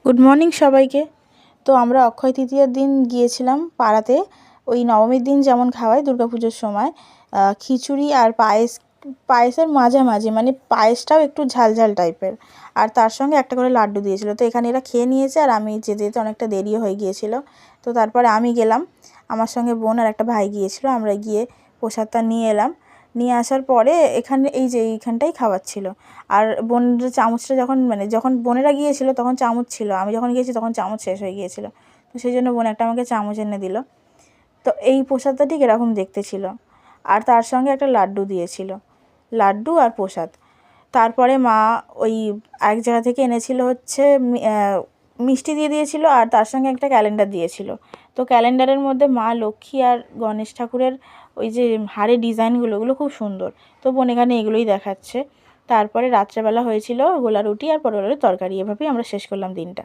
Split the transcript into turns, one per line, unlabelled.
Good morning সবাইকে। তো আমরা অক্ষয় তৃতীয়ার দিন গিয়েছিলাম পাড়াতে। ওই নবমীর দিন যেমন খাওয়ায় দুর্গাপুজোর সময় খিচুড়ি আর পায়েসের মাঝামাঝি, মানে পায়েসটাও একটু ঝালঝাল টাইপের, আর তার সঙ্গে একটা করে লাড্ডু দিয়েছিল। তো এখানে এরা খেয়ে নিয়েছে আর আমি যেতে যেতে অনেকটা দেরিও হয়ে গিয়েছিল। তো তারপরে আমি গেলাম, আমার সঙ্গে বোন আর একটা ভাই গিয়েছিল। আমরা গিয়ে প্রসাদটা নিয়ে এলাম। নিয়ে আসার পরে এখানে এইখানটাই খাওয়াচ্ছিল। আর বোনের চামচটা যখন বোনেরা গিয়েছিল তখন চামচ ছিল, আমি যখন গিয়েছি তখন চামচ শেষ হয়ে গিয়েছিল। তো সেই জন্য বোন একটা আমাকে চামচ এনে দিল। তো এই প্রসাদটা ঠিক এরকম দেখতে ছিল, আর তার সঙ্গে একটা লাড্ডু দিয়েছিল, লাড্ডু আর প্রসাদ। তারপরে মা ওই এক জায়গা থেকে এনেছিল হচ্ছে মিষ্টি দিয়ে দিয়েছিল, আর তার সঙ্গে একটা ক্যালেন্ডার দিয়েছিল। তো ক্যালেন্ডারের মধ্যে মা লক্ষ্মী আর গণেশ ঠাকুরের ওই যে হাড়ের ডিজাইনগুলো, ওগুলো খুব সুন্দর। তো বোন এখানে এগুলোই দেখাচ্ছে। তারপরে রাত্রেবেলা হয়েছিল গোলা রুটি আর পটলের তরকারি। এভাবেই আমরা শেষ করলাম দিনটা।